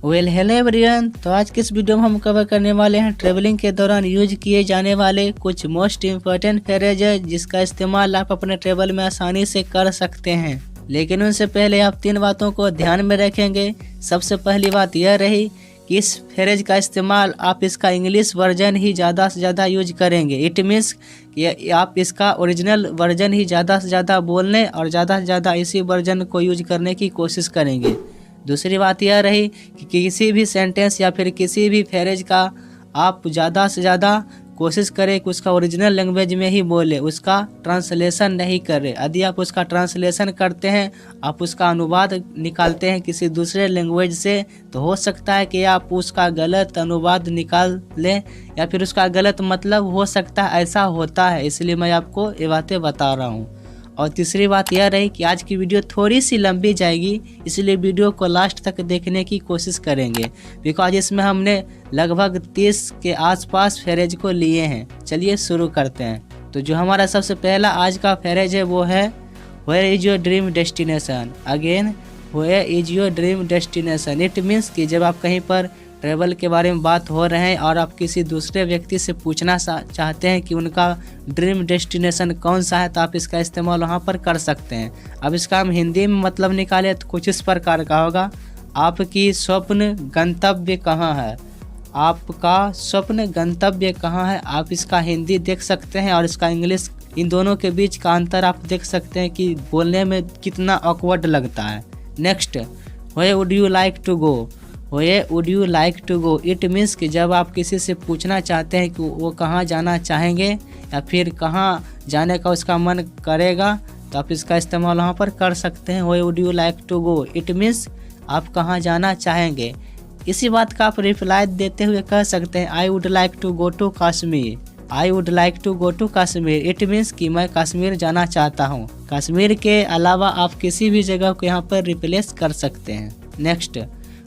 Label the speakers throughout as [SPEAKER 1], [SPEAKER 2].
[SPEAKER 1] Hello everyone. तो आज के इस वीडियो में हम कवर करने वाले हैं ट्रेवलिंग के दौरान यूज किए जाने वाले कुछ मोस्ट इम्पोर्टेंट फ्रेज है जिसका इस्तेमाल आप अपने ट्रेवल में आसानी से कर सकते हैं। लेकिन उनसे पहले आप 3 बातों को ध्यान में रखेंगे। सबसे पहली बात यह रही कि इस फ्रेज का इस्तेमाल आप इसका इंग्लिश वर्जन ही ज़्यादा से ज़्यादा यूज करेंगे। इट मीन्स कि आप इसका ओरिजिनल वर्जन ही ज़्यादा से ज़्यादा बोलने और ज़्यादा से ज़्यादा इसी वर्जन को यूज करने की कोशिश करेंगे। दूसरी बात यह रही कि किसी भी सेंटेंस या फिर किसी भी फ्रेज का आप ज़्यादा से ज़्यादा कोशिश करें कि उसका ओरिजिनल लैंग्वेज में ही बोले, उसका ट्रांसलेशन नहीं करें। यदि आप उसका ट्रांसलेशन करते हैं, आप उसका अनुवाद निकालते हैं किसी दूसरे लैंग्वेज से, तो हो सकता है कि आप उसका गलत अनुवाद निकाल लें या फिर उसका गलत मतलब हो सकता है। ऐसा होता है, इसलिए मैं आपको ये बातें बता रहा हूँ। और तीसरी बात यह रही कि आज की वीडियो थोड़ी सी लंबी जाएगी, इसलिए वीडियो को लास्ट तक देखने की कोशिश करेंगे, बिकॉज इसमें हमने लगभग 30 के आसपास फ्रेज को लिए हैं। चलिए शुरू करते हैं। तो जो हमारा सबसे पहला आज का फ्रेज है वो है where is your dream destination. Again, where is your dream destination. It means कि जब आप कहीं पर ट्रैवल के बारे में बात हो रहे हैं और आप किसी दूसरे व्यक्ति से पूछना चाहते हैं कि उनका ड्रीम डेस्टिनेशन कौन सा है, तो आप इसका इस्तेमाल वहाँ पर कर सकते हैं। अब इसका हम हिंदी में मतलब निकालें तो कुछ इस प्रकार का होगा, आपकी स्वप्न गंतव्य कहाँ है। आपका स्वप्न गंतव्य कहाँ है, आप इसका हिंदी देख सकते हैं और इसका इंग्लिश, इन दोनों के बीच का अंतर आप देख सकते हैं कि बोलने में कितना ऑकवर्ड लगता है। Next, where would you like to go. Where would you like to go. It means कि जब आप किसी से पूछना चाहते हैं कि वो कहाँ जाना चाहेंगे या फिर कहाँ जाने का उसका मन करेगा, तो आप इसका इस्तेमाल वहाँ पर कर सकते हैं। Where would you like to go, it means आप कहाँ जाना चाहेंगे। इसी बात का आप रिप्लाई देते हुए कह सकते हैं I would like to go to Kashmir. I would like to go to Kashmir. It means कि मैं कश्मीर जाना चाहता हूँ। कश्मीर के अलावा आप किसी भी जगह को यहाँ पर रिप्लेस कर सकते हैं। Next,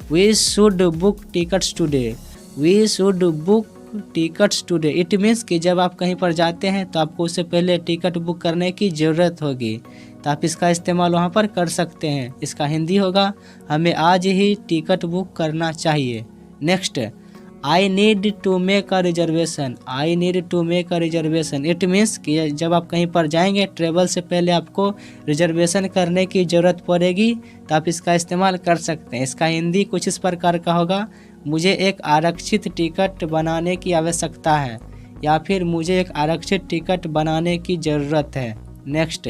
[SPEAKER 1] We should book tickets today. We should book tickets today. It means कि जब आप कहीं पर जाते हैं तो आपको उससे पहले टिकट बुक करने की ज़रूरत होगी, तो आप इसका इस्तेमाल वहाँ पर कर सकते हैं। इसका हिंदी होगा हमें आज ही टिकट बुक करना चाहिए। Next, I need to make a reservation. I need to make a reservation. It means कि जब आप कहीं पर जाएंगे ट्रेवल से पहले आपको रिजर्वेशन करने की ज़रूरत पड़ेगी, तो आप इसका इस्तेमाल कर सकते हैं। इसका हिंदी कुछ इस प्रकार का होगा, मुझे एक आरक्षित टिकट बनाने की आवश्यकता है या फिर मुझे एक आरक्षित टिकट बनाने की ज़रूरत है। Next,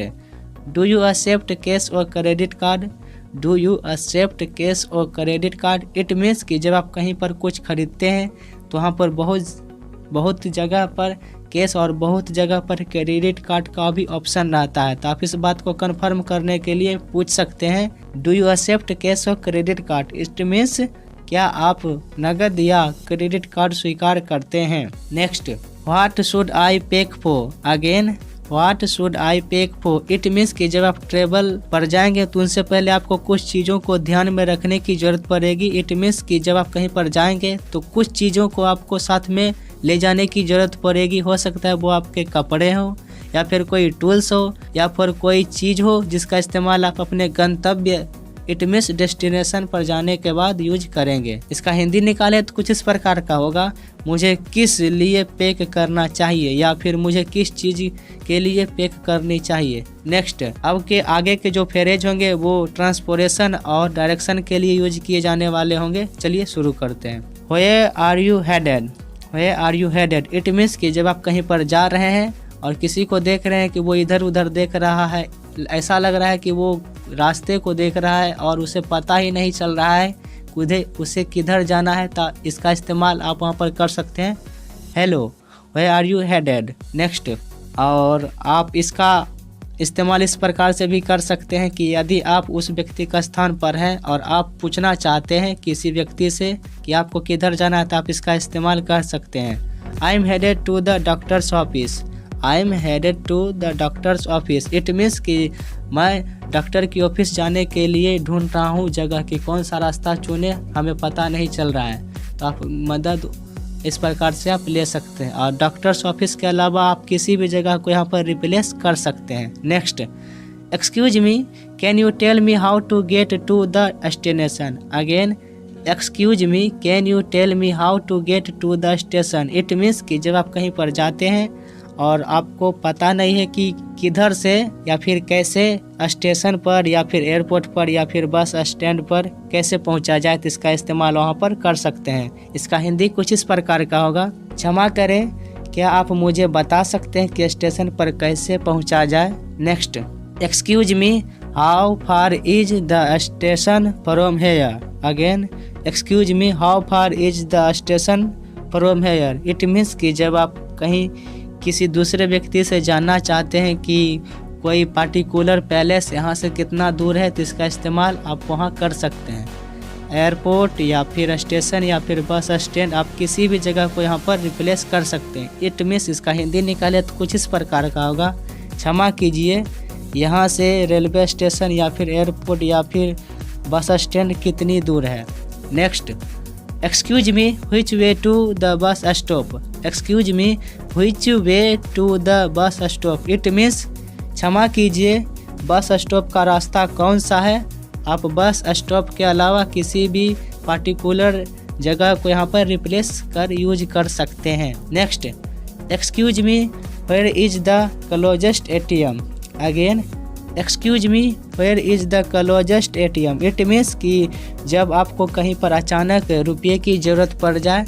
[SPEAKER 1] do you accept cash और credit card. Do you accept cash और क्रेडिट कार्ड। इट मीन्स कि जब आप कहीं पर कुछ खरीदते हैं तो वहाँ पर बहुत जगह पर कैश और बहुत जगह पर क्रेडिट कार्ड का भी ऑप्शन रहता है, तो आप इस बात को कंफर्म करने के लिए पूछ सकते हैं डू यू एक्सेप्ट कैश और क्रेडिट कार्ड। इट मीन्स क्या आप नगद या क्रेडिट कार्ड स्वीकार करते हैं। Next, what should I pack for. Again, what should I pack for. It means कि जब आप ट्रेवल पर जाएंगे तो उनसे पहले आपको कुछ चीज़ों को ध्यान में रखने की ज़रूरत पड़ेगी। इट मीन्स कि जब आप कहीं पर जाएंगे तो कुछ चीज़ों को आपको साथ में ले जाने की ज़रूरत पड़ेगी। हो सकता है वो आपके कपड़े हो या फिर कोई टूल्स हो या फिर कोई चीज़ हो जिसका इस्तेमाल आप अपने गंतव्य इट मीन्स डेस्टिनेशन पर जाने के बाद यूज करेंगे। इसका हिंदी निकाले तो कुछ इस प्रकार का होगा, मुझे किस लिए पैक करना चाहिए या फिर मुझे किस चीज़ के लिए पैक करनी चाहिए। नेक्स्ट, अब के आगे के जो फ्रेज होंगे वो ट्रांसपोर्टेशन और डायरेक्शन के लिए यूज किए जाने वाले होंगे। चलिए शुरू करते हैं। Where are you headed. Where are you headed. It means कि जब आप कहीं पर जा रहे हैं और किसी को देख रहे हैं कि वो इधर उधर देख रहा है, ऐसा लग रहा है कि वो रास्ते को देख रहा है और उसे पता ही नहीं चल रहा है उसे किधर जाना है, तो इसका इस्तेमाल आप वहाँ पर कर सकते हैं hello where are you headed. Next, और आप इसका इस्तेमाल इस प्रकार से भी कर सकते हैं कि यदि आप उस व्यक्ति का स्थान पर हैं और आप पूछना चाहते हैं किसी व्यक्ति से कि आपको किधर जाना है, तो आप इसका इस्तेमाल कर सकते हैं I am headed to the doctor's office. I am headed to the doctor's office. It means कि मैं डॉक्टर की ऑफिस जाने के लिए ढूंढ रहा हूँ जगह कि कौन सा रास्ता चुने, हमें पता नहीं चल रहा है, तो आप मदद इस प्रकार से आप ले सकते हैं। और डॉक्टर्स ऑफिस के अलावा आप किसी भी जगह को यहाँ पर रिप्लेस कर सकते हैं। Next, excuse me can you tell me how to get to the destination. Again, excuse me, can you tell me how to get to the station. It means कि जब आप कहीं पर जाते हैं और आपको पता नहीं है कि किधर से या फिर कैसे स्टेशन पर या फिर एयरपोर्ट पर या फिर बस स्टैंड पर कैसे पहुंचा जाए, तो इसका इस्तेमाल वहां पर कर सकते हैं। इसका हिंदी कुछ इस प्रकार का होगा, क्षमा करें, क्या आप मुझे बता सकते हैं कि स्टेशन पर कैसे पहुंचा जाए। Next, excuse me, how far is the station from here. Again, excuse me, how far is the station from here. It means कि जब आप कहीं किसी दूसरे व्यक्ति से जानना चाहते हैं कि कोई पार्टिकुलर पैलेस यहाँ से कितना दूर है, तो इसका इस्तेमाल आप वहाँ कर सकते हैं। एयरपोर्ट या फिर स्टेशन या फिर बस स्टैंड, आप किसी भी जगह को यहाँ पर रिप्लेस कर सकते हैं। इट मीन्स इसका हिंदी निकाले तो कुछ इस प्रकार का होगा, क्षमा कीजिए, यहाँ से रेलवे स्टेशन या फिर एयरपोर्ट या फिर बस स्टैंड कितनी दूर है। Next, excuse me, which way to the bus stop. Excuse me, which way to the bus stop. It means क्षमा कीजिए, बस स्टॉप का रास्ता कौन सा है। आप बस स्टॉप के अलावा किसी भी पार्टिकुलर जगह को यहाँ पर रिप्लेस कर यूज कर सकते हैं। Next, excuse me, where is the closest ATM। Again, excuse me, where is the closest ATM। It means कि जब आपको कहीं पर अचानक रुपये की ज़रूरत पड़ जाए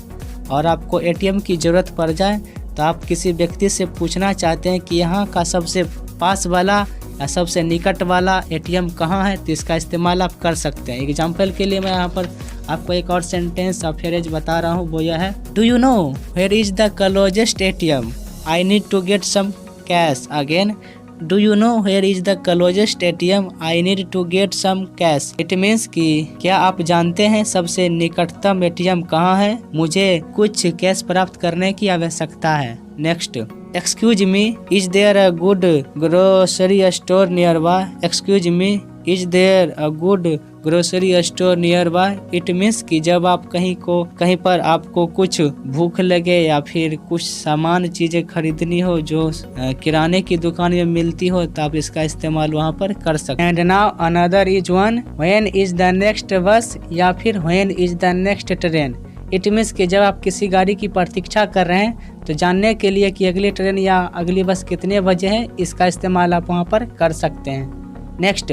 [SPEAKER 1] और आपको ATM की ज़रूरत पड़ जाए, तो आप किसी व्यक्ति से पूछना चाहते हैं कि यहाँ का सबसे पास वाला या सबसे निकट वाला ATM कहाँ है, तो इसका इस्तेमाल आप कर सकते हैं। एग्जाम्पल के लिए मैं यहाँ पर आपको एक और सेंटेंस और फ्रेज बता रहा हूँ, वो यह है, do you know where is the closest ATM, I need to get some cash. Again, do you know where is the closest ATM, I need to get some cash. It means कि क्या आप जानते हैं सबसे निकटतम ATM कहाँ है, मुझे कुछ कैश प्राप्त करने की आवश्यकता है। Next, excuse me, is there a good grocery store nearby. Excuse me, is there a good grocery store nearby. It means कि जब आप कहीं पर आपको कुछ भूख लगे या फिर कुछ सामान चीज़ें खरीदनी हो जो किराने की दुकान में मिलती हो, तो आप इसका इस्तेमाल वहाँ पर कर सकते हैं। And now another is one, when is the next बस या फिर when is the next train. It means कि जब आप किसी गाड़ी की प्रतीक्षा कर रहे हैं, तो जानने के लिए कि अगली ट्रेन या अगली बस कितने बजे है, इसका इस्तेमाल आप वहाँ पर कर सकते हैं। Next,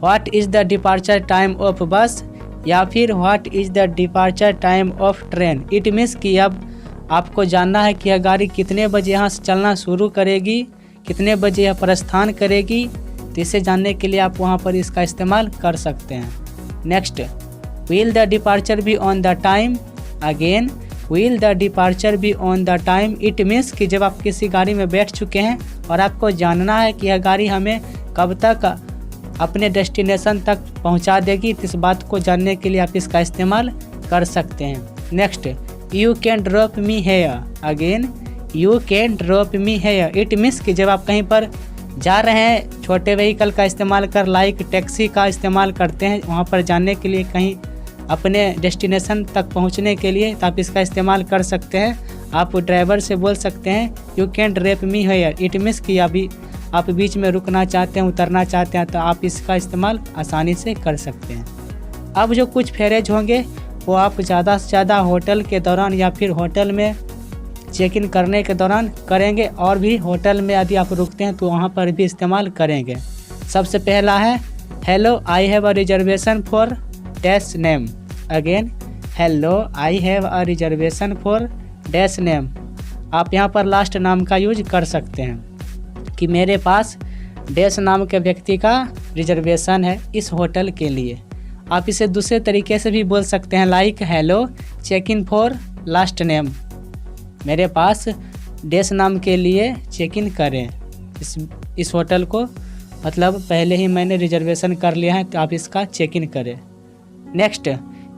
[SPEAKER 1] what is the departure time of बस या फिर what is the departure time of train. It means कि अब आपको जानना है कि यह गाड़ी कितने बजे यहाँ से चलना शुरू करेगी, कितने बजे यह प्रस्थान करेगी, तो इसे जानने के लिए आप वहाँ पर इसका इस्तेमाल कर सकते हैं। Next, will the departure be on the time. Again, will the departure be on the time. It means कि जब आप किसी गाड़ी में बैठ चुके हैं और आपको जानना है कि यह गाड़ी हमें कब तक अपने डेस्टिनेशन तक पहुंचा देगी, तो इस बात को जानने के लिए आप इसका इस्तेमाल कर सकते हैं। Next, you can drop me here. Again, you can drop me here. It means कि जब आप कहीं पर जा रहे हैं, छोटे व्हीकल का इस्तेमाल कर लाइक टैक्सी का इस्तेमाल करते हैं वहाँ पर जाने के लिए, कहीं अपने डेस्टिनेशन तक पहुँचने के लिए, तो आप इसका इस्तेमाल कर सकते हैं। आप ड्राइवर से बोल सकते हैं you can drop me here. It means कि अभी आप बीच में रुकना चाहते हैं, उतरना चाहते हैं, तो आप इसका इस्तेमाल आसानी से कर सकते हैं। अब जो कुछ फ्रेज होंगे वो आप ज़्यादा से ज़्यादा होटल के दौरान या फिर होटल में चेक इन करने के दौरान करेंगे, और भी होटल में यदि आप रुकते हैं तो वहाँ पर भी इस्तेमाल करेंगे। सबसे पहला है, hello I have a reservation for dash name. Again, hello I have a reservation for dash name. आप यहाँ पर लास्ट नाम का यूज कर सकते हैं कि मेरे पास डैश नाम के व्यक्ति का रिजर्वेशन है इस होटल के लिए। आप इसे दूसरे तरीके से भी बोल सकते हैं, like hello check in for last name. मेरे पास डैश नाम के लिए चेक इन करें इस होटल को, मतलब पहले ही मैंने रिजर्वेशन कर लिया है, तो आप इसका चेक इन करें। Next,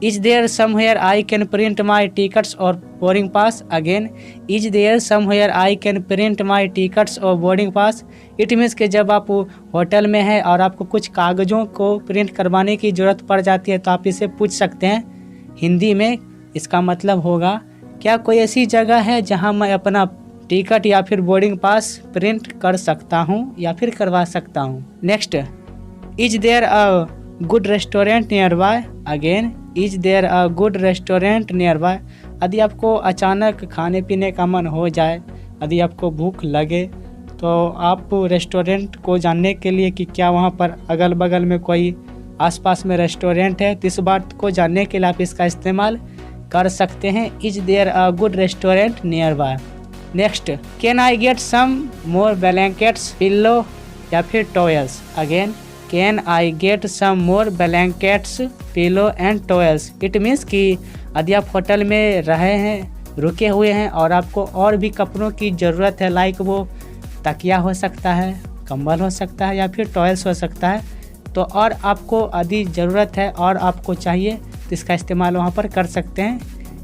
[SPEAKER 1] is there somewhere I can print my tickets और boarding pass. Again, is there somewhere I can print my tickets और बोर्डिंग पास। इट मीन्स कि जब आप होटल में हैं और आपको कुछ कागज़ों को प्रिंट करवाने की ज़रूरत पड़ जाती है, तो आप इसे पूछ सकते हैं। हिंदी में इसका मतलब होगा, क्या कोई ऐसी जगह है जहां मैं अपना टिकट या फिर बोर्डिंग पास प्रिंट कर सकता हूं या फिर करवा सकता हूं। Next, is there a good restaurant nearby. Again, is there a good restaurant nearby. यदि आपको अचानक खाने पीने का मन हो जाए, यदि आपको भूख लगे, तो आप रेस्टोरेंट को जानने के लिए कि क्या वहाँ पर अगल बगल में कोई आसपास में रेस्टोरेंट है, तो इस बात को जानने के लिए आप इसका इस्तेमाल कर सकते हैं। Is there a good restaurant nearby. Next, can I get some more blankets pillow या फिर towels. Again, can I get some more blankets pillow and towels. It means कि यदि आप होटल में रहे हैं, रुके हुए हैं और आपको और भी कपड़ों की ज़रूरत है, लाइक वो तकिया हो सकता है, कंबल हो सकता है या फिर टॉयल्स हो सकता है, तो और आपको यदि ज़रूरत है और आपको चाहिए तो इसका इस्तेमाल वहाँ पर कर सकते हैं।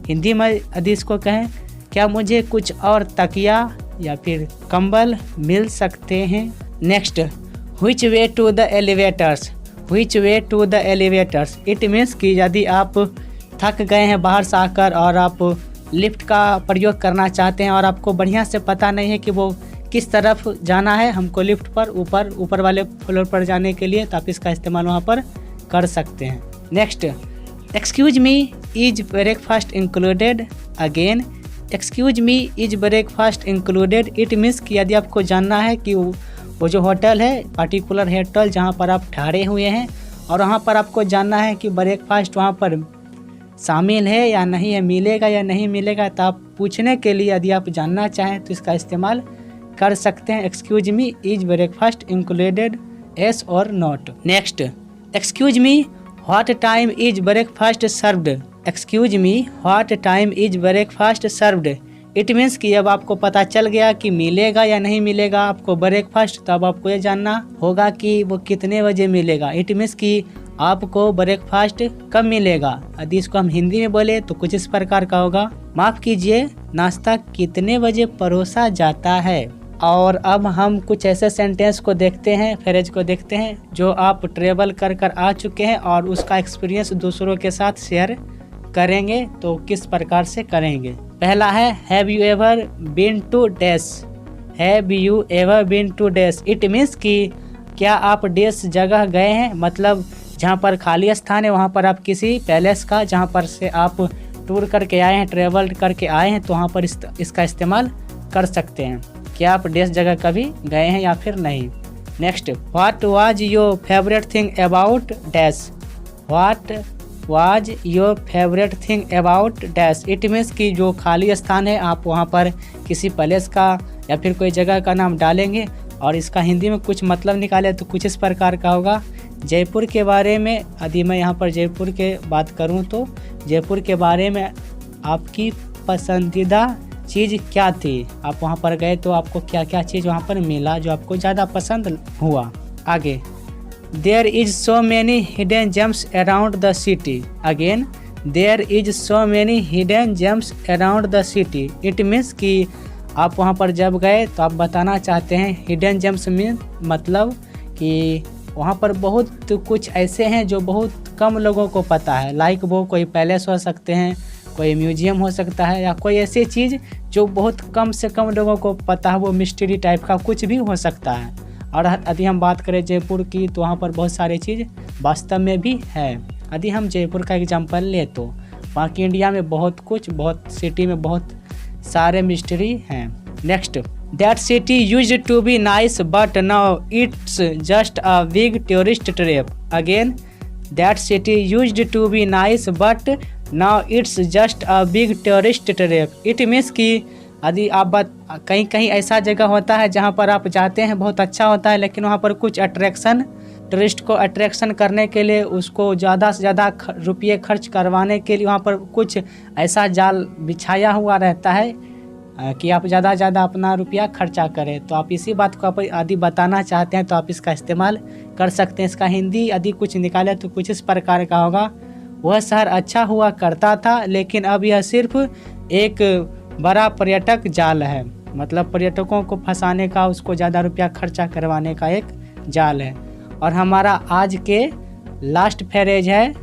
[SPEAKER 1] हिंदी में यदि इसको कहें, क्या मुझे कुछ और तकिया या फिर कंबल मिल सकते हैं। Next, which way to the elevators. Which way to the elevators. It means कि यदि आप थक गए हैं बाहर से आकर और आप लिफ्ट का प्रयोग करना चाहते हैं और आपको बढ़िया से पता नहीं है कि वो किस तरफ जाना है, हमको लिफ्ट पर ऊपर वाले फ्लोर पर जाने के लिए, तो आप इसका इस्तेमाल वहाँ पर कर सकते हैं। Next, excuse me is breakfast included. Again, excuse me is breakfast included. It means कि यदि आपको जानना है कि वो जो होटल है, पर्टिकुलर होटल जहाँ पर आप ठहरे हुए हैं, और वहाँ पर आपको जानना है कि ब्रेकफास्ट वहाँ पर शामिल है या नहीं है, मिलेगा या नहीं मिलेगा, तो आप पूछने के लिए यदि आप जानना चाहें तो इसका इस्तेमाल कर सकते हैं। Excuse me is breakfast included, yes और not. Next, excuse me what time is breakfast served. Excuse me what time is breakfast served. It means कि अब आपको पता चल गया कि मिलेगा या नहीं मिलेगा आपको ब्रेकफास्ट, तो अब आपको ये जानना होगा कि वो कितने बजे मिलेगा। इट मीन्स कि आपको ब्रेकफास्ट कब मिलेगा। यदि इसको हम हिंदी में बोले तो कुछ इस प्रकार का होगा, माफ़ कीजिए, नाश्ता कितने बजे परोसा जाता है। और अब हम कुछ ऐसे सेंटेंस को देखते हैं, फ्रेज को देखते हैं, जो आप ट्रेवल कर आ चुके हैं और उसका एक्सपीरियंस दूसरों के साथ शेयर करेंगे, तो किस प्रकार से करेंगे। पहला है, have you ever been to dash. Have you ever been to dash. It means कि क्या आप डैश जगह गए हैं, मतलब जहाँ पर खाली स्थान है वहाँ पर आप किसी पैलेस का, जहाँ पर से आप टूर करके आए हैं, ट्रेवल करके आए हैं, तो वहाँ पर इसका इस्तेमाल कर सकते हैं। क्या आप डैश जगह कभी गए हैं या फिर नहीं। Next, what was your favourite thing about dash. What was your favourite thing about dash. It means कि जो खाली स्थान है आप वहाँ पर किसी पैलेस का या फिर कोई जगह का नाम डालेंगे और इसका हिंदी में कुछ मतलब निकाले तो कुछ इस प्रकार का होगा। जयपुर के बारे में, यदि मैं यहाँ पर जयपुर के बात करूँ तो जयपुर के बारे में आपकी पसंदीदा चीज़ क्या थी। आप वहाँ पर गए तो आपको क्या क्या चीज़ वहाँ पर मिला जो आपको ज़्यादा पसंद हुआ। आगे, there is so many hidden gems around the city. Again, there is so many hidden gems around the city. It means कि आप वहाँ पर जब गए तो आप बताना चाहते हैं, हिडन जेम्स मीन मतलब कि वहाँ पर बहुत कुछ ऐसे हैं जो बहुत कम लोगों को पता है, लाइक वो कोई पैलेस हो सकते हैं, कोई म्यूजियम हो सकता है, या कोई ऐसी चीज़ जो बहुत कम से कम लोगों को पता है, वो मिस्ट्री टाइप का कुछ भी हो सकता है। और यदि हम बात करें जयपुर की तो वहाँ पर बहुत सारी चीज़ वास्तव में भी है। यदि हम जयपुर का एग्जांपल ले तो बाकी इंडिया में बहुत कुछ, बहुत सिटी में बहुत सारे मिस्ट्री हैं। Next, that city used to be nice but now it's just a big tourist trap. Again, that city used to be nice but now it's just a big tourist trap. It means कि यदि आप कहीं कहीं ऐसा जगह होता है जहाँ पर आप जाते हैं, बहुत अच्छा होता है, लेकिन वहाँ पर कुछ अट्रैक्शन, टूरिस्ट को अट्रैक्शन करने के लिए उसको ज़्यादा से ज़्यादा रुपये खर्च करवाने के लिए वहाँ पर कुछ ऐसा जाल बिछाया हुआ रहता है कि आप ज़्यादा से ज़्यादा अपना रुपया खर्चा करें। तो आप इसी बात को आप यदि बताना चाहते हैं तो आप इसका इस्तेमाल कर सकते हैं। इसका हिंदी यदि कुछ निकाले तो कुछ इस प्रकार का होगा, वह शहर अच्छा हुआ करता था लेकिन अब यह सिर्फ एक बड़ा पर्यटक जाल है, मतलब पर्यटकों को फंसाने का, उसको ज़्यादा रुपया खर्चा करवाने का एक जाल है। और हमारा आज के लास्ट फ्रेज है,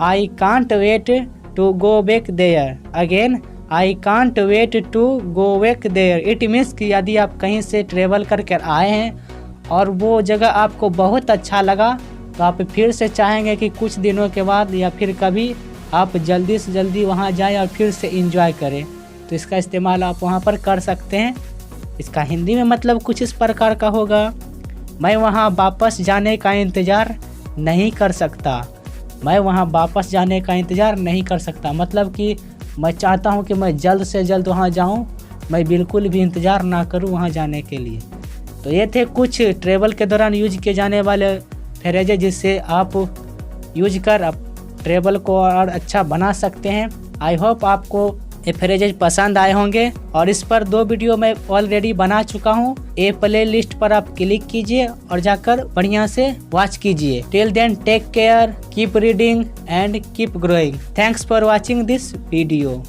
[SPEAKER 1] I can't wait to go back there. Again, I can't wait to go back there. It means कि यदि आप कहीं से ट्रेवल करके आए हैं और वो जगह आपको बहुत अच्छा लगा तो आप फिर से चाहेंगे कि कुछ दिनों के बाद या फिर कभी आप जल्दी से जल्दी वहाँ जाएं और फिर से एंजॉय करें। तो इसका इस्तेमाल आप वहाँ पर कर सकते हैं। इसका हिंदी में मतलब कुछ इस प्रकार का होगा, मैं वहाँ वापस जाने का इंतज़ार नहीं कर सकता। मैं वहाँ वापस जाने का इंतज़ार नहीं कर सकता मतलब कि मैं चाहता हूँ कि मैं जल्द से जल्द वहाँ जाऊँ, मैं बिल्कुल भी इंतज़ार ना करूँ वहाँ जाने के लिए। तो ये थे कुछ ट्रैवल के दौरान यूज किए जाने वाले फ्रेजेज जिससे आप यूज कर ट्रैवल को और अच्छा बना सकते हैं। आई होप आपको ये फ्रेजेज पसंद आए होंगे और इस पर 2 वीडियो मैं ऑलरेडी बना चुका हूँ। ये प्ले लिस्ट पर आप क्लिक कीजिए और जाकर बढ़िया से वॉच कीजिए। Till then take care, keep reading and keep growing. Thanks for watching this video.